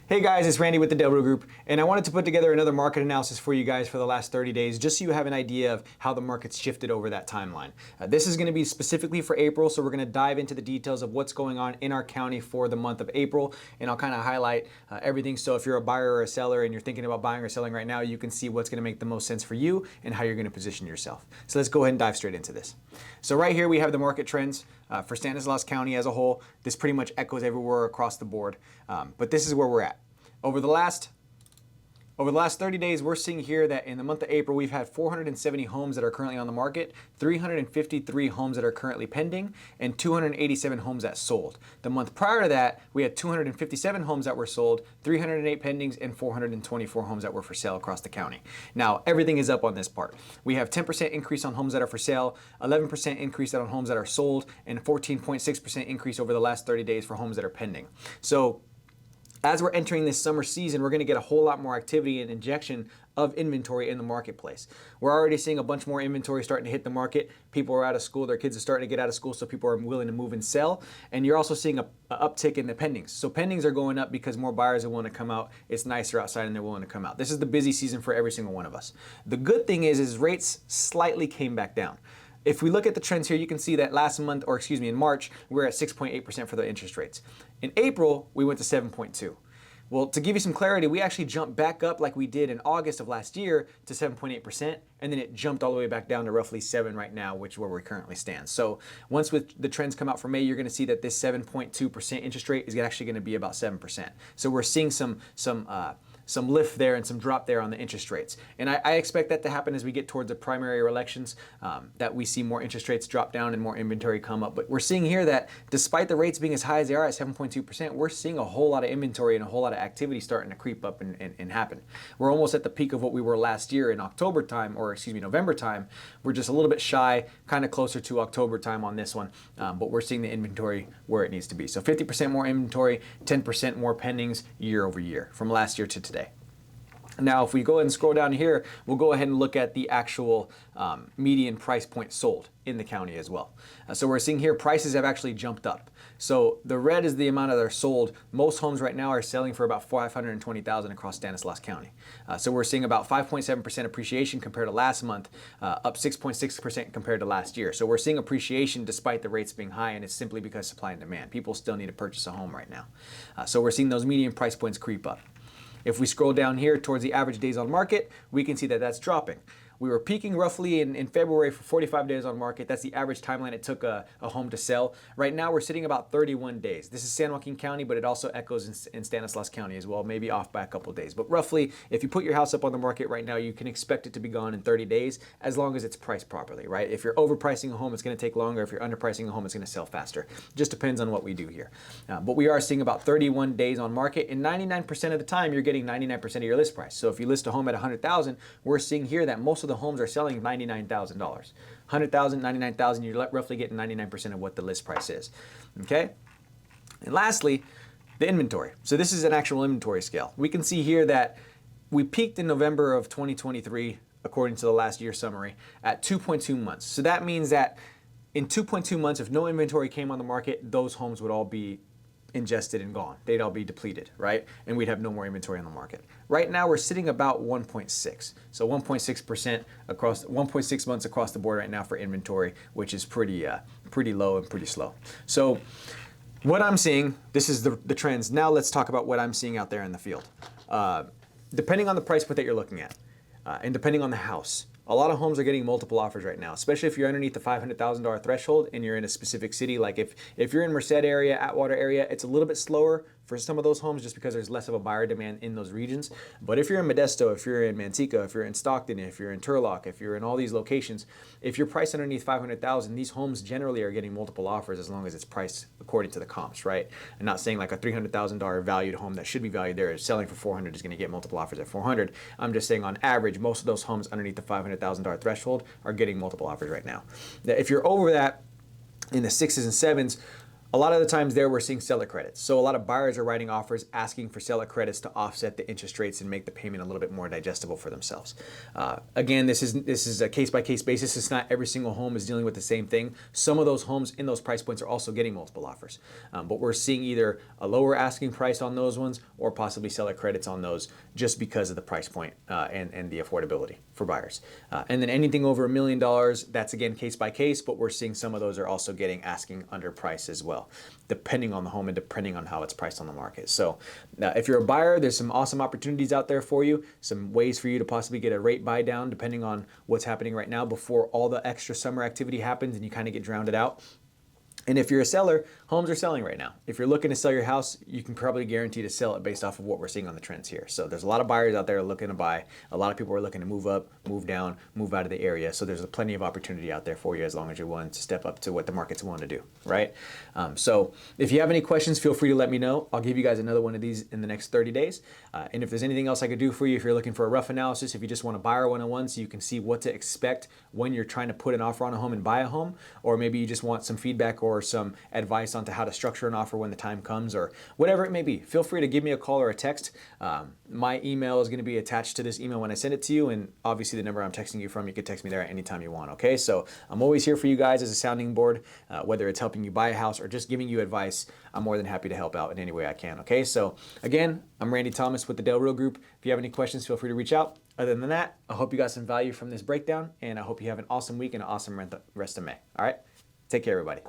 Hey guys, it's Randy with the Delbro Group, and I wanted to put together another market analysis for you guys for the last 30 days, just so you have an idea of how the market's shifted over that timeline. This is going to be specifically for April, so we're going to dive into the details of what's going on in our county for the month of April, and I'll kind of highlight everything. So if you're a buyer or a seller and you're thinking about buying or selling right now, you can see what's going to make the most sense for you and how you're going to position yourself. So let's go ahead and dive straight into this. So right here we have the market trends for Stanislaus County as a whole. This pretty much echoes everywhere across the board, but this is where we're at. Over the last 30 days, we're seeing here that in the month of April, we've had 470 homes that are currently on the market, 353 homes that are currently pending, and 287 homes that sold. The month prior to that, we had 257 homes that were sold, 308 pendings, and 424 homes that were for sale across the county. Now, everything is up on this part. We have 10% increase on homes that are for sale, 11% increase on homes that are sold, and 14.6% increase over the last 30 days for homes that are pending. So, as we're entering this summer season, we're going to get a whole lot more activity and injection of inventory in the marketplace. We're already seeing a bunch more inventory starting to hit the market. People are out of school, their kids are starting to get out of school, so people are willing to move and sell. And you're also seeing an uptick in the pendings. So pendings are going up because more buyers are willing to come out. It's nicer outside and they're willing to come out. This is the busy season for every single one of us. The good thing is rates slightly came back down. If we look at the trends here, you can see that in March, we were at 6.8% for the interest rates. In April, we went to 7.2. Well, to give you some clarity, we actually jumped back up like we did in August of last year to 7.8%, and then it jumped all the way back down to roughly 7 right now, which is where we currently stand. So once with the trends come out for May, you're going to see that this 7.2% interest rate is actually going to be about 7%. So we're seeing some lift there and some drop there on the interest rates. And I expect that to happen as we get towards the primary elections, that we see more interest rates drop down and more inventory come up. But we're seeing here that despite the rates being as high as they are at 7.2%, we're seeing a whole lot of inventory and a whole lot of activity starting to creep up and happen. We're almost at the peak of what we were last year in November time. We're just a little bit shy, kind of closer to October time on this one, but we're seeing the inventory where it needs to be. So 50% more inventory, 10% more pendings year over year from last year to today. Now, if we go ahead and scroll down here, we'll go ahead and look at the actual median price point sold in the county as well. So we're seeing here prices have actually jumped up. So the red is the amount that are sold. Most homes right now are selling for about $520,000 across Stanislaus County. So we're seeing about 5.7% appreciation compared to last month, up 6.6% compared to last year. So we're seeing appreciation despite the rates being high, and it's simply because supply and demand. People still need to purchase a home right now. So we're seeing those median price points creep up. If we scroll down here towards the average days on market, we can see that that's dropping. We were peaking roughly in February for 45 days on market. That's the average timeline it took a home to sell. Right now, we're sitting about 31 days. This is San Joaquin County, but it also echoes in Stanislaus County as well, maybe off by a couple of days. But roughly, if you put your house up on the market right now, you can expect it to be gone in 30 days as long as it's priced properly, right? If you're overpricing a home, it's going to take longer. If you're underpricing a home, it's going to sell faster. Just depends on what we do here. But we are seeing about 31 days on market, and 99% of the time, you're getting 99% of your list price. So if you list a home at $100,000, we're seeing here that most of the homes are selling $99,000. $100,000, $99,000, you're roughly getting 99% of what the list price is. Okay? And lastly, the inventory. So this is an actual inventory scale. We can see here that we peaked in November of 2023, according to the last year summary, at 2.2 months. So that means that in 2.2 months, if no inventory came on the market, those homes would all be ingested and gone. They'd all be depleted, right? And we'd have no more inventory on the market. Right now, we're sitting about 1.6. So 1.6% across 1.6 months across the board right now for inventory, which is pretty low and pretty slow. So what I'm seeing, this is the trends. Now let's talk about what I'm seeing out there in the field. Depending on the price point that you're looking at, and depending on the house, a lot of homes are getting multiple offers right now, especially if you're underneath the $500,000 threshold and you're in a specific city. Like if you're in Merced area, Atwater area, it's a little bit slower for some of those homes just because there's less of a buyer demand in those regions. But if you're in Modesto, if you're in Manteca, if you're in Stockton, if you're in Turlock, if you're in all these locations, if you're priced underneath $500,000, these homes generally are getting multiple offers as long as it's priced according to the comps, right? I'm not saying like a $300,000 valued home that should be valued there is selling for $400 is going to get multiple offers at $400. I'm just saying on average, most of those homes underneath the $500,000 threshold are getting multiple offers right now. If you're over that in the 6s and 7s, A lot of the times there we're seeing seller credits. So a lot of buyers are writing offers asking for seller credits to offset the interest rates and make the payment a little bit more digestible for themselves. Again, this is a case-by-case basis. It's not every single home is dealing with the same thing. Some of those homes in those price points are also getting multiple offers. But we're seeing either a lower asking price on those ones or possibly seller credits on those just because of the price point and the affordability for buyers. And then anything over $1 million, that's again case by case, but we're seeing some of those are also getting asking under price as well, depending on the home and depending on how it's priced on the market. So if you're a buyer, there's some awesome opportunities out there for you, some ways for you to possibly get a rate buy down depending on what's happening right now before all the extra summer activity happens and you kind of get drowned out. And if you're a seller, homes are selling right now. If you're looking to sell your house, you can probably guarantee to sell it based off of what we're seeing on the trends here. So there's a lot of buyers out there looking to buy. A lot of people are looking to move up, move down, move out of the area. So there's plenty of opportunity out there for you as long as you're willing to step up to what the market's willing to do, right? So if you have any questions, feel free to let me know. I'll give you guys another one of these in the next 30 days. And if there's anything else I could do for you, if you're looking for a rough analysis, if you just want a buyer one-on-one so you can see what to expect when you're trying to put an offer on a home and buy a home, or maybe you just want some feedback or some advice onto how to structure an offer when the time comes or whatever it may be, feel free to give me a call or a text. My email is going to be attached to this email when I send it to you, and obviously the number I'm texting you from, you can text me there at any time you want, okay? So I'm always here for you guys as a sounding board, whether it's helping you buy a house or just giving you advice. I'm more than happy to help out in any way I can, okay? So again, I'm Randy Thomas with the Del Real Group. If you have any questions, feel free to reach out. Other than that, I hope you got some value from this breakdown, and I hope you have an awesome week and an awesome rest of May, all right? Take care, everybody.